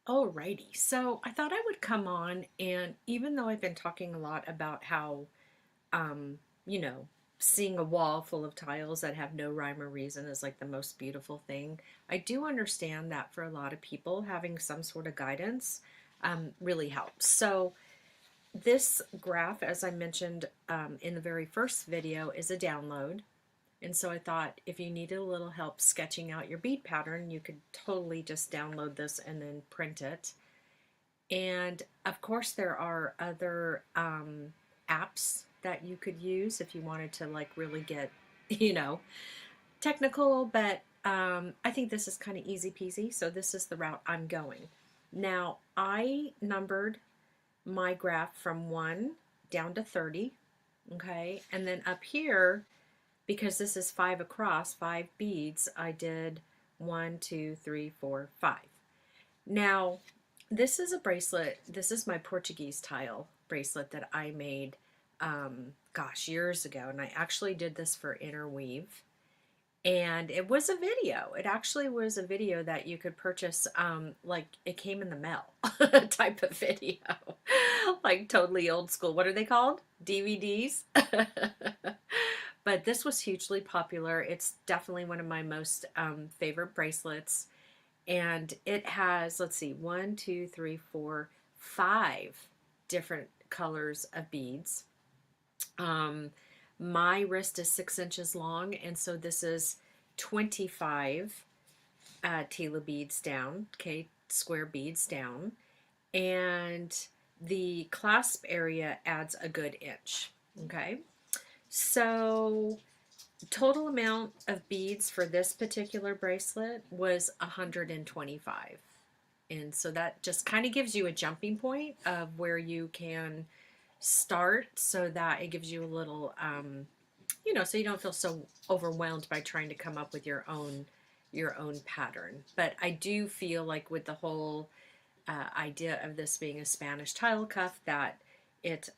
Alrighty, so I thought I would come on, and even though I've been talking a lot about how, um, you know, seeing a wall full of tiles that have no rhyme or reason is like the most beautiful thing, I do understand that for a lot of people, having some sort of guidance really helps. So this graph, as I mentioned in the very first video, is a download. And so I thought if you needed a little help sketching out your bead pattern, you could totally just download this and then print it. And of course, there are other apps that you could use if you wanted to like really get, you know, technical, but I think this is kind of easy peasy. So this is the route I'm going. Now, I numbered my graph from 1 down to 30, okay? And then up here, because this is 5 across, 5 beads, I did 1, 2, 3, 4, 5. Now, this is a bracelet. This is my Portuguese tile bracelet that I made, gosh, years ago. And I actually did this for Interweave. And it was a video. It actually was a video that you could purchase, like it came in the mail type of video. Like totally old school. What are they called? DVDs? But this was hugely popular. It's definitely one of my most favorite bracelets. And it has, let's see, 1, 2, 3, 4, 5 different colors of beads. Um, my wrist is 6 inches long, and so this is 25 Tila beads down, okay, square beads down, and the clasp area adds a good inch, okay? So total amount of beads for this particular bracelet was 125. And so that just kind of gives you a jumping point of where you can start so that it gives you a little, so you don't feel so overwhelmed by trying to come up with your own pattern. But I do feel like with the whole idea of this being a Spanish tile cuff that it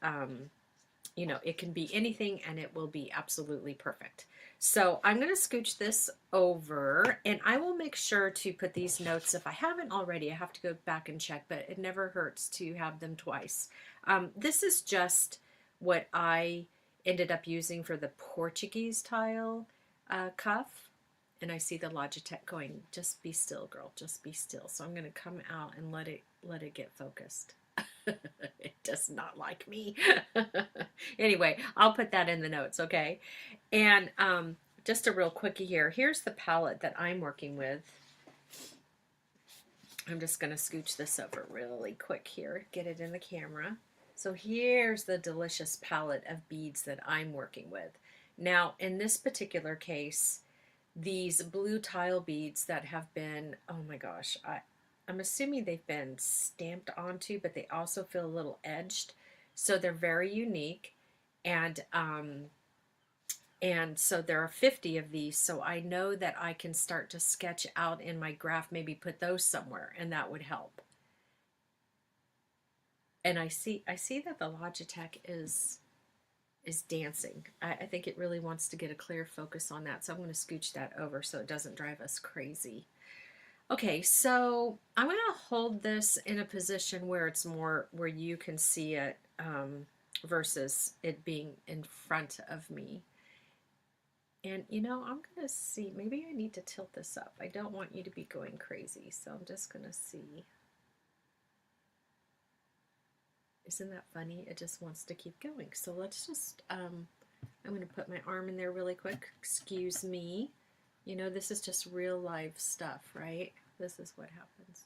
it can be anything and it will be absolutely perfect. So I'm going to scooch this over and I will make sure to put these notes. If I haven't already, I have to go back and check, but it never hurts to have them twice. This is just what I ended up using for the Portuguese tile cuff. And I see the Logitech going, just be still, girl, just be still. So I'm going to come out and let it get focused. It does not like me. Anyway, I'll put that in the notes, okay? And just a real quickie here. Here's the palette that I'm working with. I'm just going to scooch this over really quick here, get it in the camera. So here's the delicious palette of beads that I'm working with. Now, in this particular case, these blue tile beads that have been, oh my gosh, I'm assuming they've been stamped onto, but they also feel a little edged. So they're very unique. And so there are 50 of these. So I know that I can start to sketch out in my graph, maybe put those somewhere, and that would help. And I see that the Logitech is dancing. I think it really wants to get a clear focus on that. So I'm going to scooch that over so it doesn't drive us crazy. Okay, so I'm going to hold this in a position where it's more where you can see it versus it being in front of me. And I'm going to see, maybe I need to tilt this up. I don't want you to be going crazy, so I'm just going to see. Isn't that funny? It just wants to keep going. So let's just, I'm going to put my arm in there really quick. Excuse me. This is just real life stuff, right? This is what happens.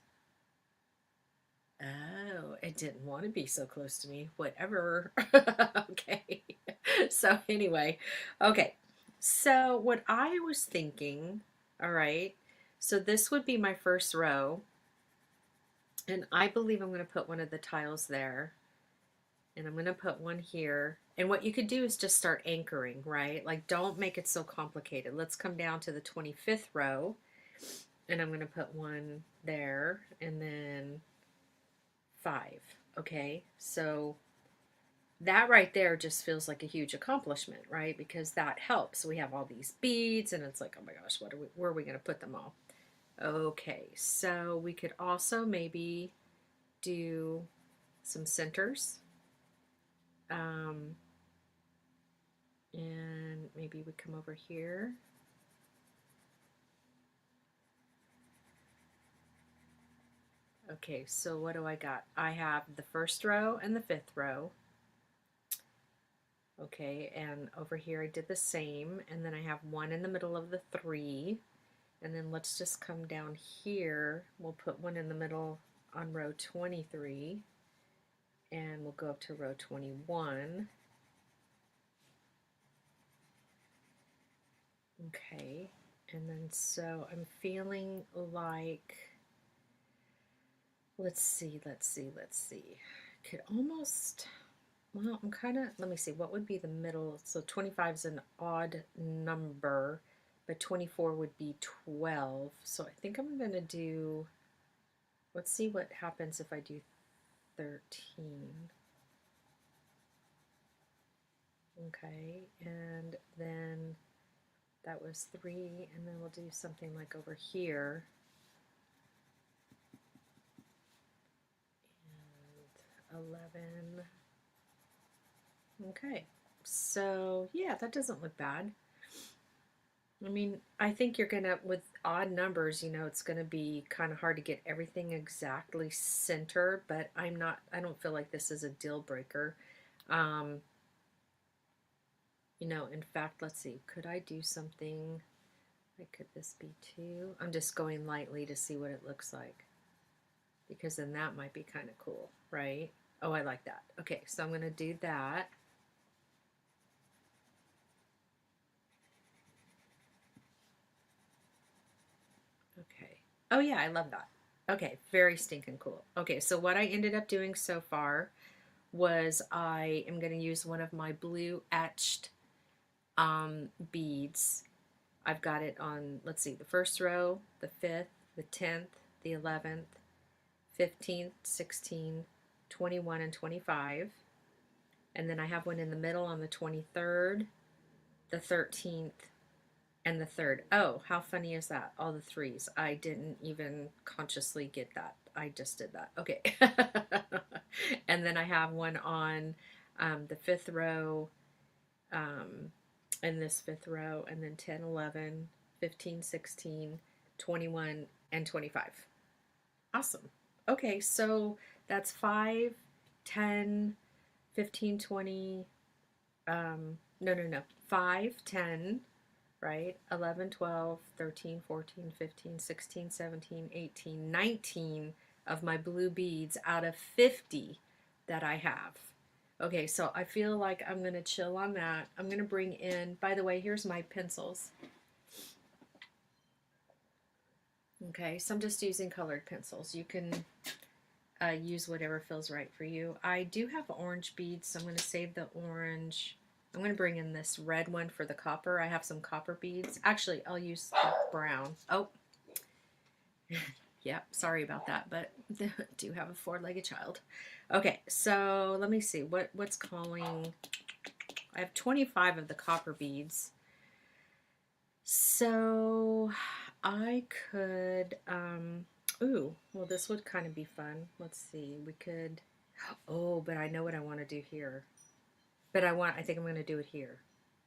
Oh, it didn't want to be so close to me. Whatever. Okay. So anyway, okay. So what I was thinking, all right, so this would be my first row. And I believe I'm going to put one of the tiles there. And I'm going to put one here. And what you could do is just start anchoring, right? Like, don't make it so complicated. Let's come down to the 25th row. And I'm going to put one there. And then 5. Okay? So that right there just feels like a huge accomplishment, right? Because that helps. We have all these beads. And it's like, oh my gosh, where are we going to put them all? Okay, so we could also maybe do some centers. Um, and maybe we come over here. Okay, so what do I got? I have the first row and the fifth row. Okay, and over here I did the same, and then I have one in the middle of the three, and then let's just come down here. We'll put one in the middle on row 23, and we'll go up to row 21. Okay, and then so I'm feeling like, let's see. Could almost, well, I'm kind of, let me see, what would be the middle? So 25 is an odd number, but 24 would be 12. So I think I'm going to do, let's see what happens if I do 13. Okay, and then that was 3, and then we'll do something like over here. And 11. Okay, so yeah, that doesn't look bad. I mean, I think you're gonna, with odd numbers, you know, it's gonna be kind of hard to get everything exactly center, but I don't feel like this is a deal breaker. Um, you know, in fact, let's see, could I do something, like, could this be 2? I'm just going lightly to see what it looks like, because then that might be kind of cool, right? Oh, I like that. Okay, so I'm gonna do that. Okay. Oh yeah, I love that. Okay, very stinking cool. Okay, so what I ended up doing so far was I am going to use one of my blue etched beads. I've got it on, let's see, the first row, the 5th, the 10th, the 11th, 15th, 16, 21, and 25. And then I have one in the middle on the 23rd, the 13th, and the 3rd. Oh, how funny is that? All the threes. I didn't even consciously get that. I just did that. Okay. And then I have one on the 5th row, in this 5th row, and then 10, 11, 15, 16, 21, and 25. Awesome. Okay, so that's 5, 10, 15, 20. No. 5, 10, right? 11, 12, 13, 14, 15, 16, 17, 18, 19 of my blue beads out of 50 that I have. Okay, so I feel like I'm going to chill on that. I'm going to bring in, by the way, here's my pencils. Okay, so I'm just using colored pencils. You can use whatever feels right for you. I do have orange beads, so I'm going to save the orange. I'm going to bring in this red one for the copper. I have some copper beads. Actually, I'll use the brown. Oh, yep, sorry about that, but I do have a four-legged child. Okay, so let me see. What's calling? I have 25 of the copper beads. So I could, ooh, well, this would kind of be fun. Let's see. We could, oh, but I know what I want to do here. But I think I'm going to do it here.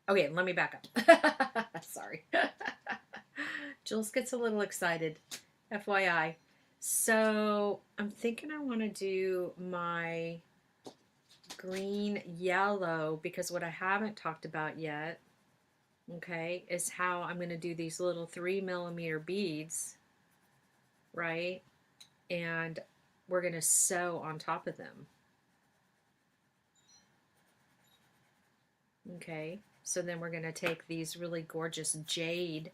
Okay, let me back up. Sorry. Jules gets a little excited, FYI. So I'm thinking I want to do my green yellow, because what I haven't talked about yet, okay, is how I'm going to do these little 3mm beads, right? And we're going to sew on top of them. Okay, so then we're going to take these really gorgeous jade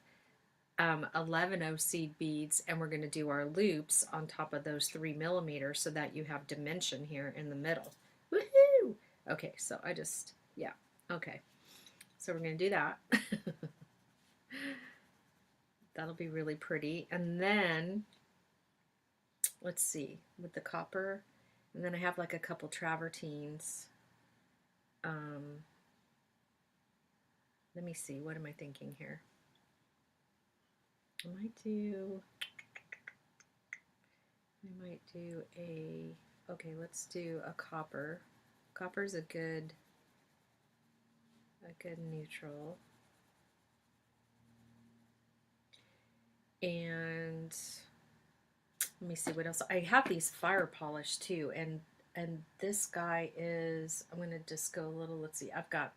11 seed beads, and we're going to do our loops on top of those 3mm so that you have dimension here in the middle. Woohoo! Okay, so yeah, okay. So we're going to do that. That'll be really pretty. And then, let's see, with the copper, and then I have like a couple travertines. Let me see, what am I thinking here? I might do, I might do a, okay, let's do a copper. Copper's a good neutral. And let me see what else. I have these fire polish too, and this guy is, I'm gonna just go a little, let's see, I've got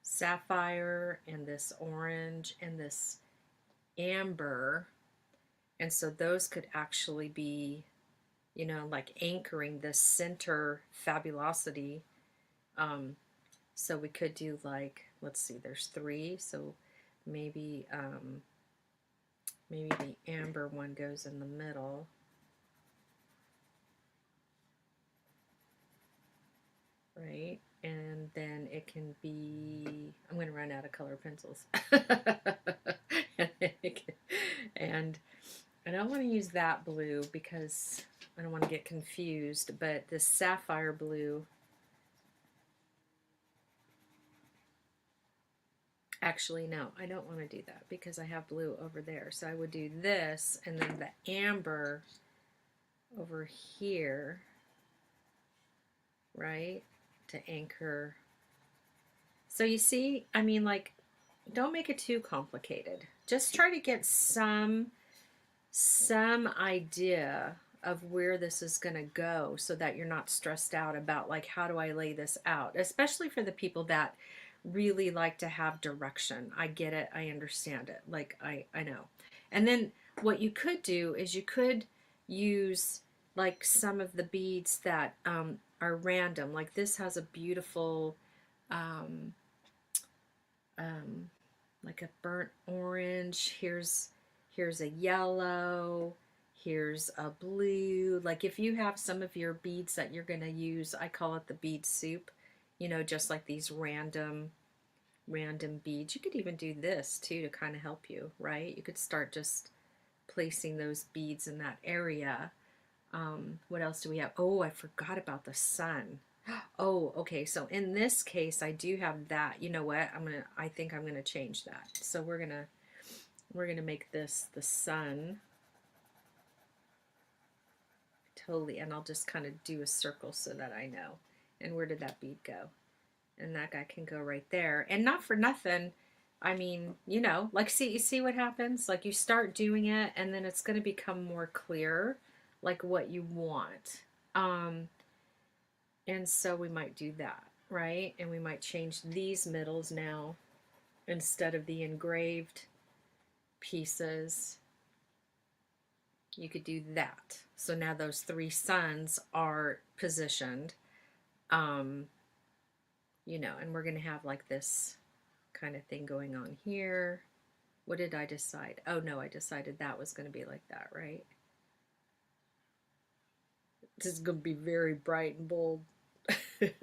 sapphire and this orange and this amber, and so those could actually be, you know, like anchoring this center fabulosity. So we could do like, let's see, there's three, so maybe maybe the amber one goes in the middle. Right? And then it can be, I'm going to run out of color pencils. And I don't want to use that blue because I don't want to get confused, but this sapphire blue, actually no, I don't want to do that because I have blue over there. So I would do this and then the amber over here, right, to anchor. So you see, I mean, like, don't make it too complicated. Just try to get some idea of where this is going to go so that you're not stressed out about like, how do I lay this out? Especially for the people that really like to have direction. I get it. I understand it. Like, I know. And then what you could do is you could use like some of the beads that are random. Like this has a beautiful um, um, like a burnt orange. Here's a yellow. Here's a blue. Like if you have some of your beads that you're going to use, I call it the bead soup, you know, just like these random beads. You could even do this too to kind of help you, right? You could start just placing those beads in that area. What else do we have? Oh, I forgot about the sun. Oh, okay. So in this case, I do have that. You know what? I think I'm gonna change that. So we're gonna make this the sun. Totally, and I'll just kind of do a circle so that I know. And where did that bead go? And that guy can go right there. And not for nothing, I mean, you know, like you see what happens? Like you start doing it and then it's going to become more clear like what you want. And so we might do that, right? And we might change these middles now instead of the engraved pieces. You could do that. So now those three suns are positioned. You know, and we're going to have like this kind of thing going on here. What did I decide? Oh no, I decided that was going to be like that, right? This is going to be very bright and bold. But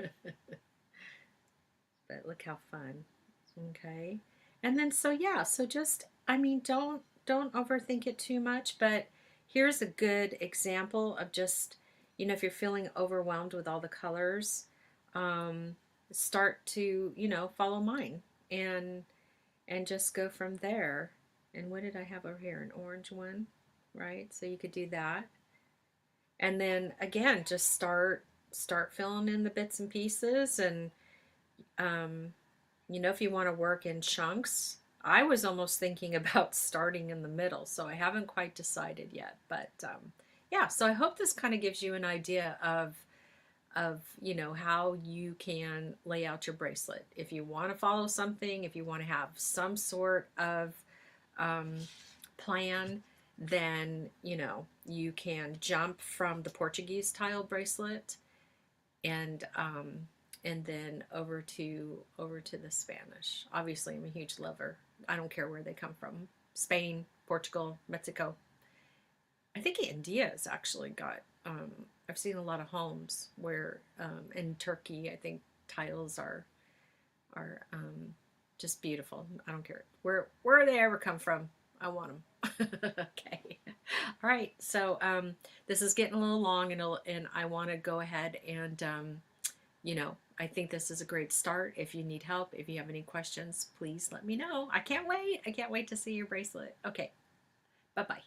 look how fun. Okay. And then so yeah, so just, I mean, don't overthink it too much, but here's a good example of just, you know, if you're feeling overwhelmed with all the colors, start to, you know, follow mine and just go from there. And what did I have over here? An orange one, right? So you could do that. And then again, just start filling in the bits and pieces. And you know, if you want to work in chunks, I was almost thinking about starting in the middle, so I haven't quite decided yet. But yeah, so I hope this kind of gives you an idea of you know, how you can lay out your bracelet. If you want to follow something, if you want to have some sort of plan, then you know you can jump from the Portuguese style bracelet and then over to the Spanish. Obviously, I'm a huge lover. I don't care where they come from. Spain, Portugal, Mexico. I think India's actually got. I've seen a lot of homes where in Turkey, I think tiles are just beautiful. I don't care where they ever come from. I want them. Okay. All right. So this is getting a little long, and I want to go ahead and you know, I think this is a great start. If you need help, if you have any questions, please let me know. I can't wait. I can't wait to see your bracelet. Okay. Bye-bye.